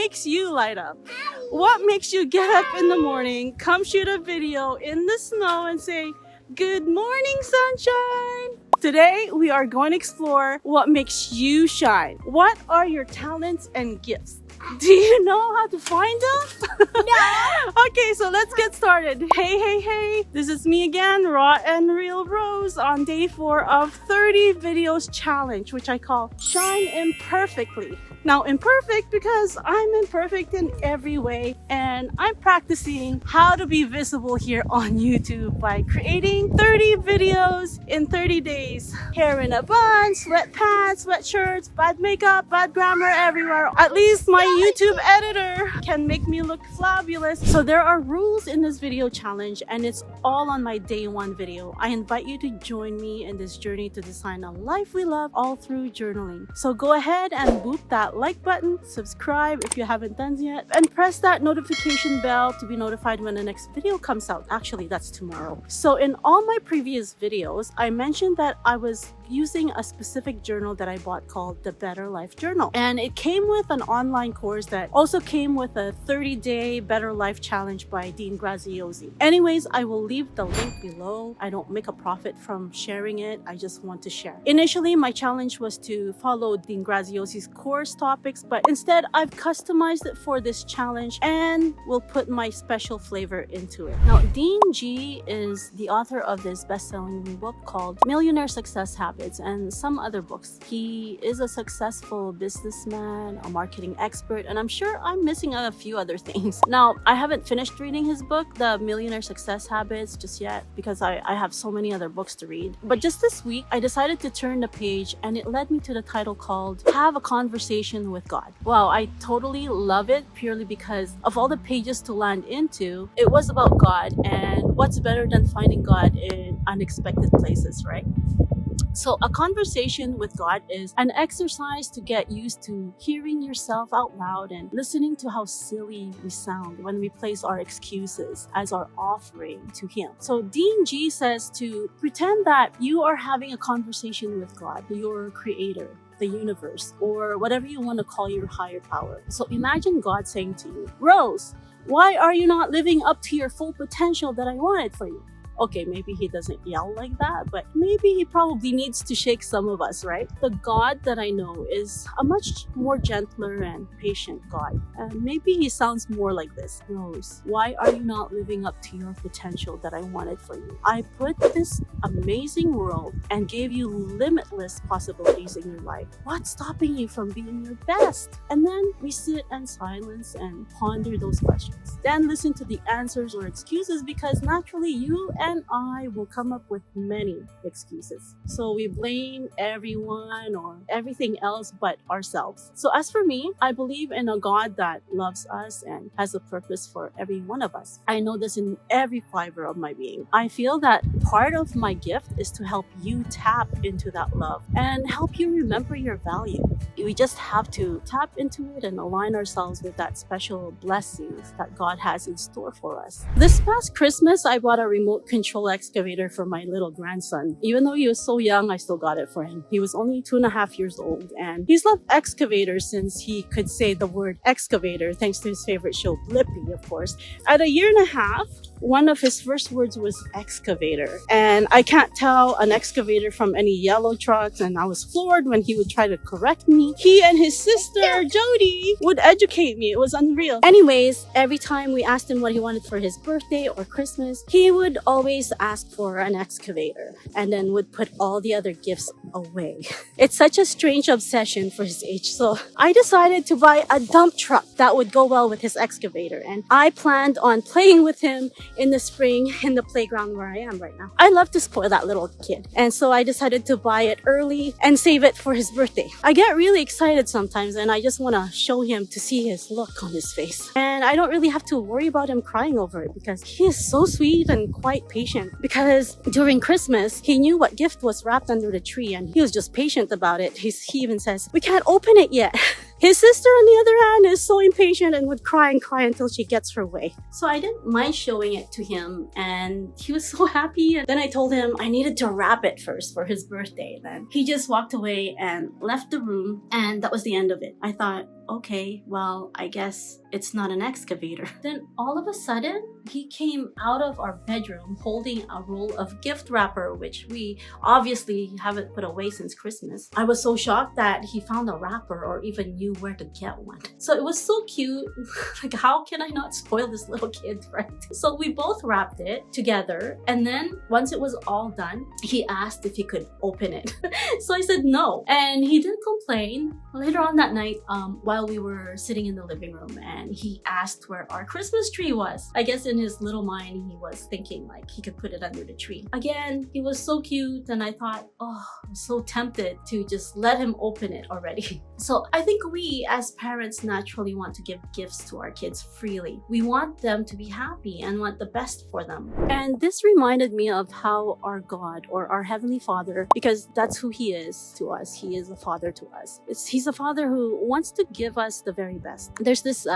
makes you light up? What makes you get up in the morning, come shoot a video in the snow and say, "Good morning, sunshine"? Today, we are going to explore what makes you shine. What are your talents and gifts? Do you know how to find them? No. Okay, so let's get started. Hey. This is me again, Raw and Real Rose, on day 4 of 30 videos challenge, which I call Shine Imperfectly. Now, imperfect because I'm imperfect in every way, and I'm practicing how to be visible here on YouTube by creating 30 videos in 30 days. Hair in a bun, sweatpants, sweatshirts, bad makeup, bad grammar everywhere. At least my YouTube editor can make me look fabulous. So there are rules in this video challenge, and it's all on my day 1 video. I invite you to join me in this journey to design a life we love all through journaling. So go ahead and boop that like button, subscribe if you haven't done yet, and press that notification bell to be notified when the next video comes out. Actually, that's tomorrow. So in all my previous videos, I mentioned that I was using a specific journal that I bought called the Better Life Journal. And it came with an online course that also came with a 30-day Better Life Challenge by Dean Graziosi. Anyways, I will leave the link below. I don't make a profit from sharing it. I just want to share. Initially, my challenge was to follow Dean Graziosi's course topics, but instead I've customized it for this challenge and will put my special flavor into it. Now, Dean G is the author of this best-selling book called Millionaire Success Habits and some other books. He is a successful businessman, a marketing expert, and I'm sure I'm missing a few other things. Now, I haven't finished reading his book, The Millionaire Success Habits, just yet because I have so many other books to read. But just this week, I decided to turn the page and it led me to the title called Have a Conversation with God. Wow, I totally love it purely because of all the pages to land into. It was about God, and what's better than finding God in unexpected places, right? So a conversation with God is an exercise to get used to hearing yourself out loud and listening to how silly we sound when we place our excuses as our offering to Him. So Dean G says to pretend that you are having a conversation with God, your creator, the universe, or whatever you want to call your higher power. So imagine God saying to you, "Rose, why are you not living up to your full potential that I wanted for you?" Okay, maybe he doesn't yell like that, but maybe he probably needs to shake some of us, right? The God that I know is a much more gentler and patient God. And maybe he sounds more like this. "Rose, why are you not living up to your potential that I wanted for you? I put this amazing world and gave you limitless possibilities in your life. What's stopping you from being your best?" And then we sit in silence and ponder those questions. Then listen to the answers or excuses, because naturally you and I will come up with many excuses. So we blame everyone or everything else but ourselves. So as for me, I believe in a God that loves us and has a purpose for every one of us. I know this in every fiber of my being. I feel that part of my gift is to help you tap into that love and help you remember your value. We just have to tap into it and align ourselves with that special blessings that God has in store for us. This past Christmas, I bought a remote control excavator for my little grandson. Even though he was so young, I still got it for him. He was only 2.5 years old, and he's loved excavators since he could say the word excavator, thanks to his favorite show, Blippi, of course. At 1.5 years, one of his first words was excavator. And I can't tell an excavator from any yellow trucks, and I was floored when he would try to correct me. He and his sister, Jody, would educate me. It was unreal. Anyways, every time we asked him what he wanted for his birthday or Christmas, he would always ask for an excavator and then would put all the other gifts away. It's such a strange obsession for his age. So I decided to buy a dump truck that would go well with his excavator. And I planned on playing with him in the spring in the playground where I am right now. I love to spoil that little kid. And so I decided to buy it early and save it for his birthday. I get really excited sometimes, and I just want to show him to see his look on his face. And I don't really have to worry about him crying over it because he is so sweet and quite patient. Because during Christmas, he knew what gift was wrapped under the tree and he was just patient about it. He even says, "We can't open it yet." His sister, on the other hand, is so impatient and would cry and cry until she gets her way. So I didn't mind showing it to him, and he was so happy. And then I told him I needed to wrap it first for his birthday. Then he just walked away and left the room, and that was the end of it. I thought, okay, well, I guess it's not an excavator. Then all of a sudden, he came out of our bedroom holding a roll of gift wrapper, which we obviously haven't put away since Christmas. I was so shocked that he found a wrapper or even knew where to get one. So it was so cute. Like, how can I not spoil this little kid, right? So we both wrapped it together. And then once it was all done, he asked if he could open it. So I said no. And he didn't complain. Later on that night, while we were sitting in the living room, and he asked where our Christmas tree was. I guess in his little mind, he was thinking like he could put it under the tree. Again, he was so cute, and I thought, oh, I'm so tempted to just let him open it already. So I think we as parents naturally want to give gifts to our kids freely. We want them to be happy and want the best for them. And this reminded me of how our God, or our Heavenly Father, because that's who He is to us. He is a father to us. He's a father who wants to give us the very best. There's this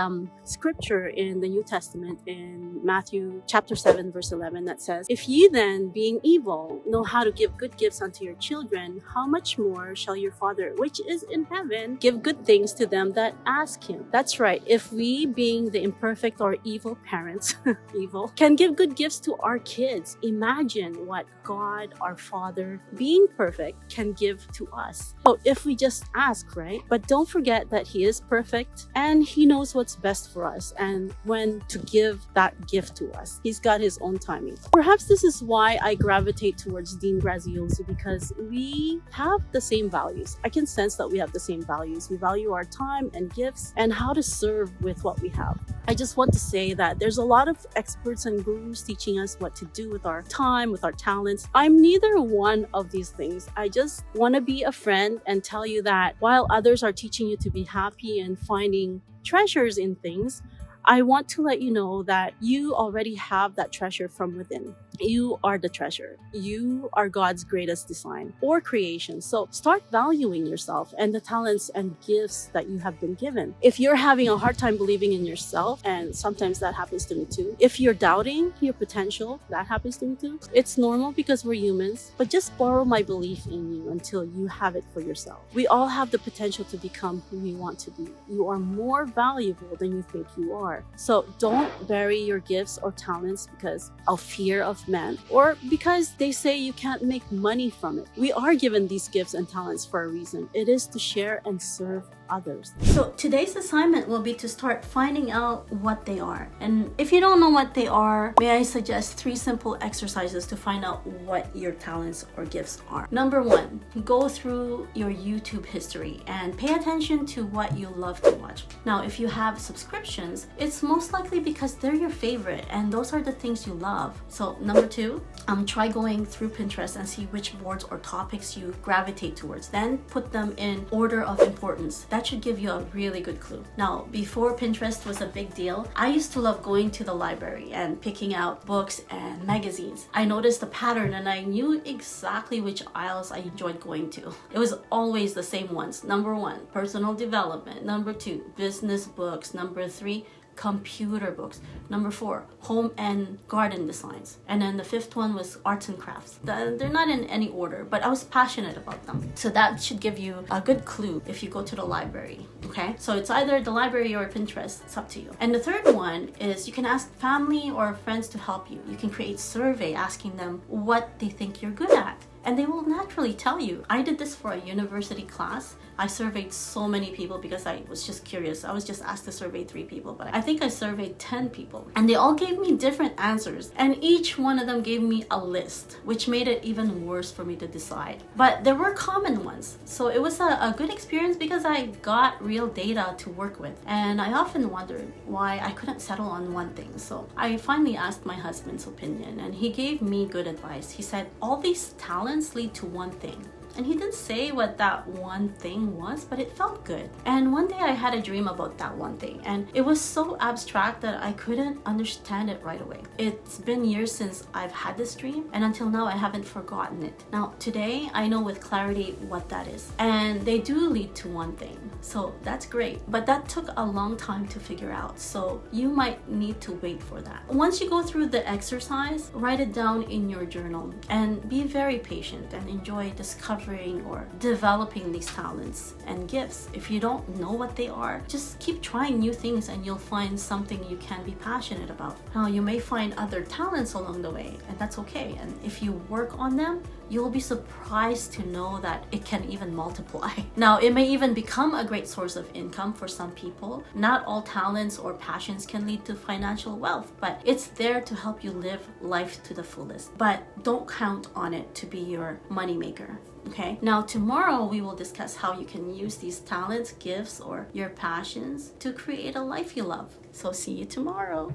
scripture in the New Testament in Matthew chapter 7 verse 11 that says, "If ye then, being evil, know how to give good gifts unto your children, how much more shall your Father which is in heaven give good things to them that ask Him?" That's right. If we, being the imperfect or evil parents, evil, can give good gifts to our kids, imagine what God, our Father, being perfect, can give to us. So if we just ask, right? But don't forget that He is perfect and He knows what's best for us and when to give that gift to us. He's got His own timing. Perhaps this is why I gravitate towards Dean Graziosi, because we have the same values. I can sense that we have the same values. We value our time and gifts and how to serve with what we have. I just want to say that there's a lot of experts and gurus teaching us what to do with our time, with our talents. I'm neither one of these things. I just want to be a friend and tell you that while others are teaching you to be happy and finding treasures in things, I want to let you know that you already have that treasure from within. You are the treasure. You are God's greatest design or creation. So start valuing yourself and the talents and gifts that you have been given. If you're having a hard time believing in yourself, and sometimes that happens to me too. If you're doubting your potential, that happens to me too. It's normal because we're humans, but just borrow my belief in you until you have it for yourself. We all have the potential to become who we want to be. You are more valuable than you think you are. So don't bury your gifts or talents because of fear of man, or because they say you can't make money from it. We are given these gifts and talents for a reason. It is to share and serve others. So today's assignment will be to start finding out what they are. And if you don't know what they are, may I suggest 3 simple exercises to find out what your talents or gifts are. Number 1, go through your YouTube history and pay attention to what you love to watch. Now, if you have subscriptions, it's most likely because they're your favorite and those are the things you love. So number 2, try going through Pinterest and see which boards or topics you gravitate towards. Then put them in order of importance. That should give you a really good clue. Now, before Pinterest was a big deal, I used to love going to the library and picking out books and magazines. I noticed a pattern and I knew exactly which aisles I enjoyed going to. It was always the same ones. Number 1, personal development. Number 2, business books. Number 3, computer books. Number 4, home and garden designs. And then the 5th one was arts and crafts. They're not in any order, but I was passionate about them. So that should give you a good clue if you go to the library, okay? So it's either the library or Pinterest, it's up to you. And the 3rd one is you can ask family or friends to help you. You can create a survey asking them what they think you're good at. And they will naturally tell you. I did this for a university class. I surveyed so many people because I was just curious. I was just asked to survey 3 people, but I think I surveyed 10 people. And they all gave me different answers. And each one of them gave me a list, which made it even worse for me to decide. But there were common ones. So it was a good experience because I got real data to work with. And I often wondered why I couldn't settle on one thing. So I finally asked my husband's opinion and he gave me good advice. He said, all these talents lead to one thing. And he didn't say what that one thing was, but it felt good. And one day I had a dream about that one thing, and it was so abstract that I couldn't understand it right away. It's been years since I've had this dream, and until now I haven't forgotten it. Now, today I know with clarity what that is. And they do lead to one thing. So that's great, but that took a long time to figure out. So you might need to wait for that. Once you go through the exercise, write it down in your journal and be very patient and enjoy discovering or developing these talents and gifts. If you don't know what they are, just keep trying new things and you'll find something you can be passionate about. Now, you may find other talents along the way, and that's okay. And if you work on them, you'll be surprised to know that it can even multiply. Now, it may even become a great source of income for some people. Not all talents or passions can lead to financial wealth, but it's there to help you live life to the fullest. But don't count on it to be your moneymaker. Okay, now tomorrow we will discuss how you can use these talents, gifts, or your passions to create a life you love. So see you tomorrow.